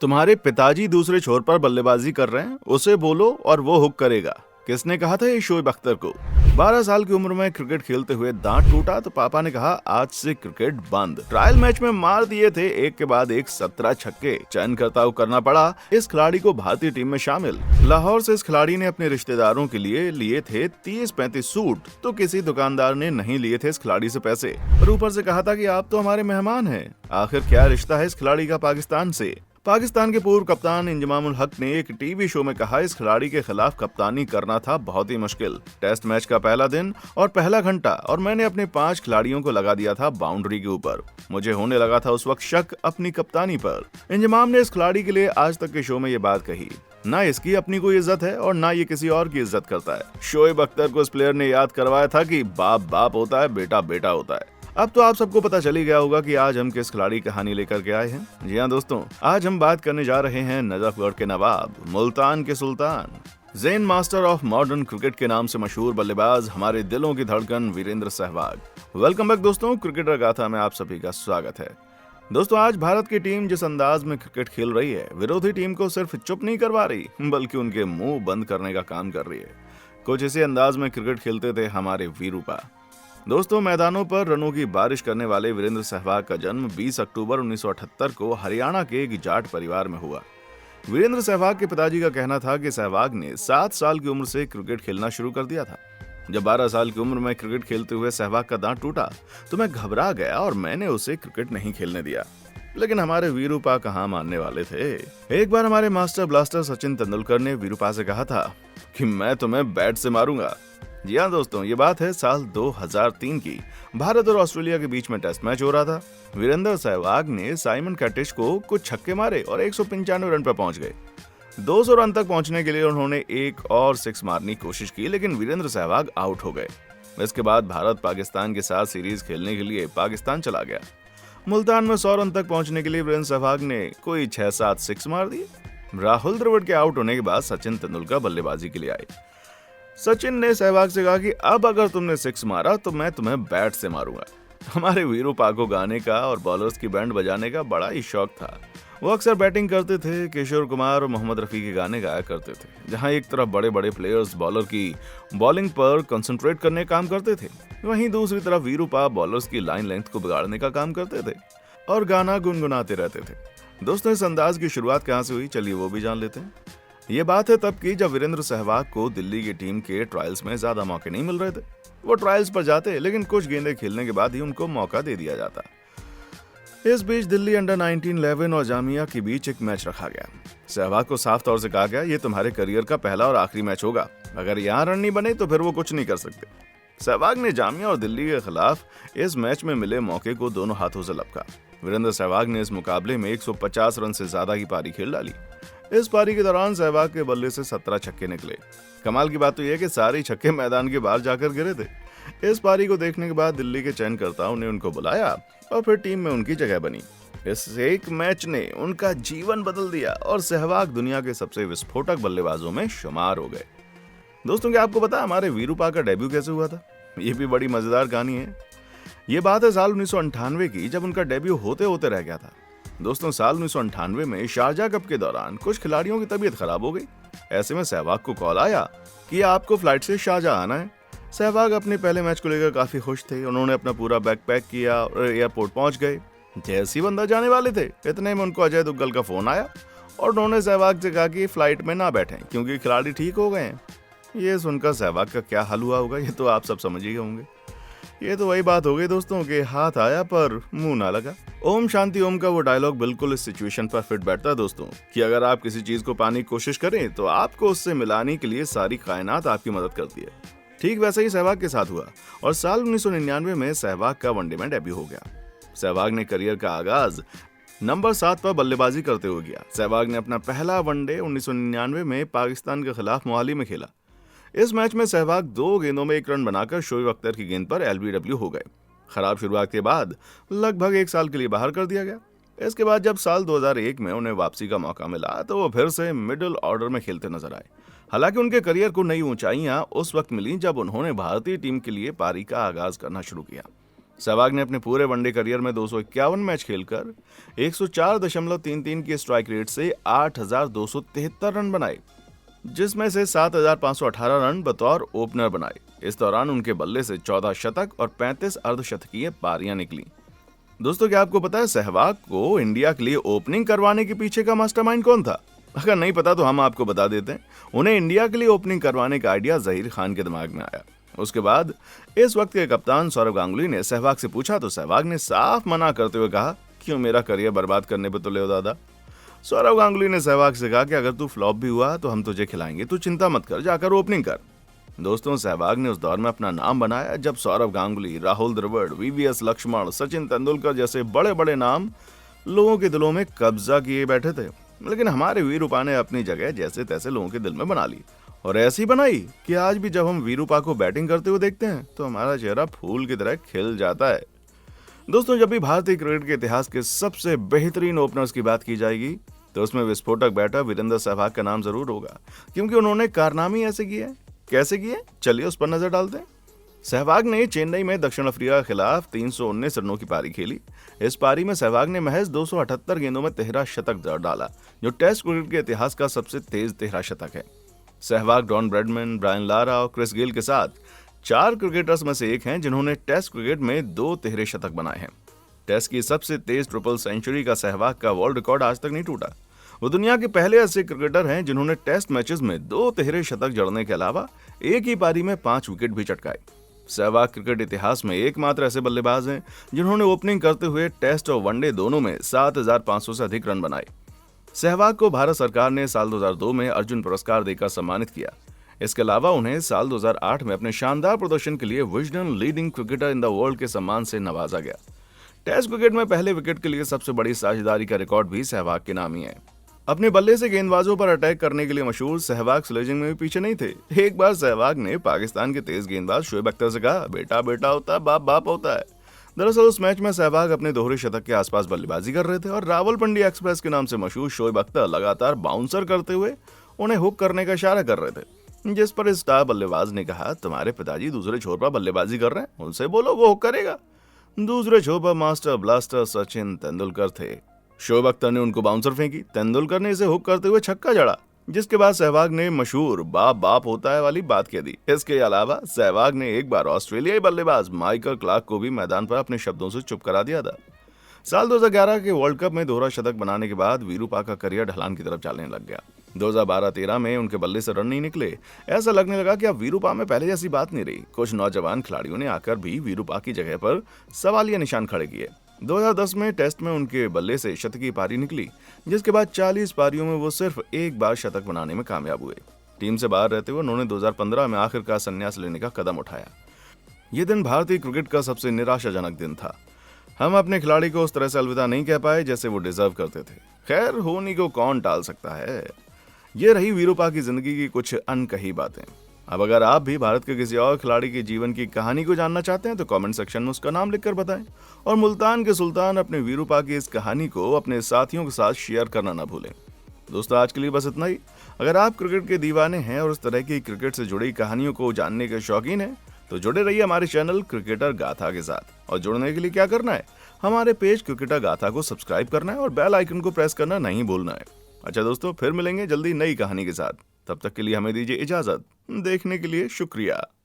तुम्हारे पिताजी दूसरे छोर पर बल्लेबाजी कर रहे हैं, उसे बोलो और वो हुक करेगा। किसने कहा था ये शोएब अख्तर को? 12 साल की उम्र में क्रिकेट खेलते हुए दांत टूटा तो पापा ने कहा आज से क्रिकेट बंद। ट्रायल मैच में मार दिए थे एक के बाद एक 17 छक्के। चयनकर्ताओं करना पड़ा इस खिलाड़ी को भारतीय टीम में शामिल। लाहौर से इस खिलाड़ी ने अपने रिश्तेदारों के लिए लिए थे 30-35 सूट, तो किसी दुकानदार ने नहीं लिए थे इस खिलाड़ी से पैसे और ऊपर से कहा था कि आप तो हमारे मेहमान हैं। आखिर क्या रिश्ता है इस खिलाड़ी का पाकिस्तान से? पाकिस्तान के पूर्व कप्तान इंजमाम उल हक ने एक टीवी शो में कहा इस खिलाड़ी के खिलाफ कप्तानी करना था बहुत ही मुश्किल। टेस्ट मैच का पहला दिन और पहला घंटा और मैंने अपने 5 खिलाड़ियों को लगा दिया था बाउंड्री के ऊपर। मुझे होने लगा था उस वक्त शक अपनी कप्तानी पर। इंजमाम ने इस खिलाड़ी के लिए आज तक के शो में ये बात कही। ना इसकी अपनी कोई इज्जत है और ना ये किसी और की इज्जत करता है। शोएब अख्तर को इस प्लेयर ने याद करवाया था कि बाप बाप होता है, बेटा बेटा होता है। अब तो आप सबको पता चल ही गया होगा कि आज हम किस खिलाड़ी की कहानी लेकर के आए हैं। जी हाँ दोस्तों, आज हम बात करने जा रहे हैं नजफगढ़ के नवाब, मुल्तान के सुल्तान, zen master of modern cricket के नाम से मशहूर बल्लेबाज, हमारे दिलों की धड़कन वीरेंद्र सहवाग। वेलकम बैक दोस्तों, क्रिकेटर गाथा में आप सभी का स्वागत है। दोस्तों, आज भारत की टीम जिस अंदाज में क्रिकेट खेल रही है, विरोधी टीम को सिर्फ चुप नहीं करवा रही बल्कि उनके मुंह बंद करने का काम कर रही है। कुछ इसी अंदाज में क्रिकेट खेलते थे हमारे वीरूपा। दोस्तों, मैदानों पर रनों की बारिश करने वाले वीरेंद्र सहवाग का जन्म 20 अक्टूबर 1978 को हरियाणा के एक जाट परिवार में हुआ। वीरेंद्र सहवाग के पिताजी का कहना था कि सहवाग ने 7 साल की उम्र से क्रिकेट खेलना शुरू कर दिया था। जब 12 साल की उम्र में क्रिकेट खेलते हुए सहवाग का दांत टूटा तो मैं घबरा गया और मैंने उसे क्रिकेट नहीं खेलने दिया। लेकिन हमारे वीरूपा कहाँ मानने वाले थे। एक बार हमारे मास्टर ब्लास्टर सचिन तेंदुलकर ने वीरूपा से कहा था कि मैं तुम्हें बैट से मारूंगा। जी हाँ दोस्तों, ये बात है साल 2003 की। भारत और ऑस्ट्रेलिया के बीच में टेस्ट मैच हो रहा था। वीरेंद्र सहवाग ने साइमन कैटिश को कुछ छक्के मारे और 195 रन पर पहुंच गए। 200 रन तक पहुंचने के लिए उन्होंने एक और 6 मारने की कोशिश की, लेकिन वीरेंद्र सहवाग आउट हो गए। इसके बाद भारत पाकिस्तान के साथ सीरीज खेलने के लिए पाकिस्तान चला गया। मुल्तान में 100 रन तक पहुंचने के लिए वीरेंद्र सहवाग ने कोई 6-7 6 मार दिए। राहुल द्रविड़ के आउट होने के बाद सचिन तेंदुलकर बल्लेबाजी के लिए आए। सचिन ने सहवाग से कहा कि अब अगर तुमने 6 मारा तो मैं तुम्हें बैट से मारूंगा। हमारे वीरूपा को गाने का और बॉलर्स की बैंड बजाने का बड़ा ही शौक था। वो अक्सर बैटिंग करते थे, किशोर कुमार और मोहम्मद रफी के गाने गाया करते थे। जहां एक तरफ बड़े बड़े प्लेयर्स बॉलर की बॉलिंग पर कंसंट्रेट करने का काम करते थे, वहीं दूसरी तरफ वीरूपा बॉलर्स की लाइन लेंथ को बिगाड़ने का काम करते थे और गाना गुनगुनाते रहते थे। दोस्तों, इस अंदाज की शुरुआत कहाँ से हुई, चलिए वो भी जान लेते हैं। ये बात है तब की जब वीरेंद्र सहवाग को दिल्ली की टीम के ट्रायल्स में ज्यादा मौके नहीं मिल रहे थे। वो ट्रायल्स पर जाते लेकिन कुछ गेंदें खेलने के बाद ही उनको मौका दे दिया जाता। इस बीच दिल्ली अंडर 19-11 और जामिया के बीच एक मैच रखा गया। सहवाग को साफ तौर से कहा गया ये तुम्हारे करियर का पहला और आखिरी मैच होगा, अगर यहाँ रन नहीं बने तो फिर वो कुछ नहीं कर सकते। सहवाग ने जामिया और दिल्ली के खिलाफ इस मैच में मिले मौके को दोनों हाथों से लपका। वीरेंद्र सहवाग ने इस मुकाबले में 150 रन से ज्यादा की पारी खेल डाली। इस पारी के दौरान सहवाग के बल्ले से 17 छक्के निकले। कमाल की बात तो यह है कि सारे छक्के मैदान के बाहर जाकर गिरे थे। इस पारी को देखने के बाद दिल्ली के चयनकर्ताओं ने उनको बुलाया और फिर टीम में उनकी जगह बनी। इस एक मैच ने उनका जीवन बदल दिया और सहवाग दुनिया के सबसे विस्फोटक बल्लेबाजों में शुमार हो गए। दोस्तों, क्या आपको पता हमारे वीरूपा का डेब्यू कैसे हुआ था? ये भी बड़ी मजेदार कहानी है। ये बात है साल 1998 की, जब उनका डेब्यू होते होते रह गया था। दोस्तों, साल 1998 में शारजाह कप के दौरान कुछ खिलाड़ियों की तबीयत खराब हो गई। ऐसे में सहवाग को कॉल आया कि आपको फ्लाइट से शारजाह आना है। सहवाग अपने पहले मैच को लेकर काफी खुश थे। उन्होंने अपना पूरा बैग पैक किया और एयरपोर्ट पहुंच गए। जैसे ही बंदा जाने वाले थे, इतने में उनको अजय दुग्गल का फोन आया और उन्होंने सहवाग से कहा कि फ्लाइट में ना बैठें क्योंकि खिलाड़ी ठीक हो गए हैं। ये सुनकर सहवाग का क्या हाल हुआ होगा, ये तो आप सब समझ ही होंगे। ये तो वही बात हो गई दोस्तों के हाथ आया पर मुंह ना लगा। ओम शांति ओम का वो डायलॉग बिल्कुल इस सिचुएशन पर फिट बैठता है दोस्तों, कि अगर आप किसी चीज को पाने की कोशिश करें तो आपको उससे मिलाने के लिए सारी कायनात आपकी मदद करती है। ठीक वैसा ही सहवाग के साथ हुआ और साल 1999 में सहवाग का वनडे में डेब्यू हो गया। सहवाग ने करियर का आगाज नंबर 7 पर बल्लेबाजी करते हुए किया। सहवाग ने अपना पहला वनडे 1999 में पाकिस्तान के खिलाफ मोहाली में खेला। इस मैच में सहवाग 2 गेंदों में 1 रन बनाकर शोएब अख्तर की गेंद पर एलबीडब्ल्यू हो गए। खराब शुरुआत के बाद लगभग 1 साल के लिए बाहर कर दिया गया। इसके बाद जब साल 2001 में उन्हें वापसी का मौका मिला तो वो फिर से मिडिल ऑर्डर में खेलते नजर आए। हालांकि उनके करियर को नई ऊंचाइयां उस वक्त मिली जब उन्होंने भारतीय टीम के लिए पारी का आगाज करना शुरू किया। सहवाग ने अपने पूरे वनडे करियर में 251 मैच खेलकर 104.33 की स्ट्राइक रेट से 8,273 रन बनाए, जिसमें से 7,518 रन बतौर ओपनर बनाए। इस दौरान उनके बल्ले से 14 शतक और 35 अर्धशतकीय पारियां निकली। दोस्तों, क्या आपको पता है सहवाग को इंडिया के लिए ओपनिंग करवाने के पीछे का मास्टरमाइंड कौन था? अगर नहीं पता तो हम आपको बता देते हैं। उन्हें इंडिया के लिए ओपनिंग करवाने का आइडिया जहीर खान के दिमाग में आया। उसके बाद इस वक्त के कप्तान सौरव गांगुली ने सहवाग से पूछा तो सहवाग ने साफ मना करते हुए कहा, क्यों मेरा करियर बर्बाद करने पे तुले हो दादा। सौरव गांगुली ने सहवाग से कहा कि अगर तू फ्लॉप भी हुआ तो हम तुझे खिलाएंगे, तू चिंता मत कर, जाकर ओपनिंग कर। दोस्तों, सहवाग ने उस दौर में अपना नाम बनाया जब सौरव गांगुली, राहुल द्रविड़, वीवीएस लक्ष्मण, सचिन तेंदुलकर जैसे बड़े बड़े नाम लोगों के दिलों में कब्जा किए बैठे थे। लेकिन हमारे वीरूपा ने अपनी जगह जैसे तैसे लोगों के दिल में बना ली, और ऐसी बनाई कि आज भी जब हम वीरूपा को बैटिंग करते हुए देखते हैं तो हमारा चेहरा फूल की तरह खिल जाता है। दोस्तों, जब भी भारतीय क्रिकेट के इतिहास के सबसे बेहतरीन ओपनर्स की बात की जाएगी तो उसमें विस्फोटक बैटर वीरेंद्र सहवाग का नाम जरूर होगा, क्योंकि उन्होंने कारनामे ऐसे किए। कैसे किए, चलिए उस पर नजर डालते हैं। सहवाग ने चेन्नई में दक्षिण अफ्रीका के खिलाफ 319 रनों की पारी खेली। इस पारी में सहवाग ने महज 278 गेंदों में 13 शतक डाला, जो टेस्ट क्रिकेट के इतिहास का सबसे तेज 13 शतक है। Sehwag Don Bradman, Brian Lara और क्रिस गेल के साथ 4 क्रिकेटर्स में से एक हैं जिन्होंने टेस्ट क्रिकेट में 2 तिहरे शतक बनाए हैं। टेस्ट की सबसे तेज ट्रिपल सेंचुरी का सहवाग का वर्ल्ड रिकॉर्ड आज तक नहीं टूटा। वो दुनिया के पहले ऐसे क्रिकेटर हैं जिन्होंने टेस्ट मैचेस में 2 तिहरे शतक जड़ने के अलावा एक ही पारी में 5 विकेट भी चटकाए। सहवाग क्रिकेट इतिहास में एकमात्र ऐसे बल्लेबाज हैं जिन्होंने ओपनिंग करते हुए टेस्ट और वनडे दोनों में 7,500 से अधिक रन बनाए। सहवाग को भारत सरकार ने साल 2002 में अर्जुन पुरस्कार देकर सम्मानित किया। इसके अलावा उन्हें साल 2008 में अपने शानदार प्रदर्शन के लिए Wisden leading cricketer in the world के सम्मान से नवाजा गया। टेस्ट क्रिकेट में पहले विकेट के लिए सबसे बड़ी साझेदारी का रिकॉर्ड भी सहवाग के नाम ही है। अपने बल्ले से गेंदबाजों पर अटैक करने के लिए मशहूर सहवाग स्लेजिंग में भी पीछे नहीं थे। एक बार सहवाग ने पाकिस्तान के तेज गेंदबाज शोएब अख्तर से कहा, बेटा बेटा होता है, बाप बाप होता है। दरअसल उस मैच में सहवाग अपने दोहरे शतक के आसपास बल्लेबाजी कर रहे थे और रावलपिंडी एक्सप्रेस के नाम से मशहूर शोएब अख्तर लगातार बाउंसर करते हुए उन्हें हुक करने का इशारा कर रहे थे, जिस पर स्टार बल्लेबाज ने कहा, तुम्हारे पिताजी दूसरे छोर पर बल्लेबाजी कर रहे हैं, उनसे बोलो, वो हुक करेगा। दूसरे छोर पर मास्टर ब्लास्टर सचिन तेंदुलकर थे। शोएब अख्तर ने उनको बाउंसर फेंकी, तेंदुलकर ने इसे हुक करते हुए छक्का जड़ा, जिसके बाद सहवाग ने मशहूर बाप बाप होता है वाली बात कह दी। इसके अलावा सहवाग ने एक बार ऑस्ट्रेलियाई बल्लेबाज माइकल क्लार्क को भी मैदान पर अपने शब्दों से चुप करा दिया था। साल 2011 के वर्ल्ड कप में दोहरा शतक बनाने के बाद वीरूपा का करियर ढलान की तरफ चलने लग गया। 2012-13 में उनके बल्ले से रन नहीं निकले। ऐसा लगने लगा कि अब वीरूपा में पहले जैसी बात नहीं रही। कुछ नौजवान खिलाड़ियों ने आकर भी वीरूपा की जगह पर सवालिया निशान खड़े किए। 2010 में टेस्ट में उनके बल्ले से शतकीय पारी निकली, जिसके बाद 40 पारियों में वो सिर्फ एक बार शतक बनाने में कामयाब हुए। टीम से बाहर रहते हुए उन्होंने 2015 में आखिरकार संन्यास लेने का कदम उठाया। ये दिन भारतीय क्रिकेट का सबसे निराशाजनक दिन था। हम अपने खिलाड़ी को उस तरह से अलविदा नहीं कह पाए जैसे वो डिजर्व करते थे। खैर, होनी को कौन टाल सकता है। ये रही वीरूपा की जिंदगी की कुछ अनकही बातें। अब अगर आप भी भारत के किसी और खिलाड़ी की जीवन की कहानी को जानना चाहते हैं तो कमेंट सेक्शन में उसका नाम लिखकर बताएं। और मुल्तान के सुल्तान अपने वीरूपा की इस कहानी को अपने साथियों के साथ शेयर करना ना भूलें। दोस्तों, आज के लिए बस इतना ही। अगर आप क्रिकेट के दीवाने हैं और इस तरह की क्रिकेट से जुड़ी कहानियों को जानने के शौकीन हैं तो जुड़े रहिए हमारे चैनल क्रिकेटर गाथा के साथ। और जुड़ने के लिए क्या करना है, हमारे पेज क्रिकेटर गाथा को सब्सक्राइब करना है और बेल आइकन को प्रेस करना नहीं भूलना है। अच्छा दोस्तों, फिर मिलेंगे जल्दी नई कहानी के साथ। तब तक के लिए हमें दीजिए इजाजत। देखने के लिए शुक्रिया।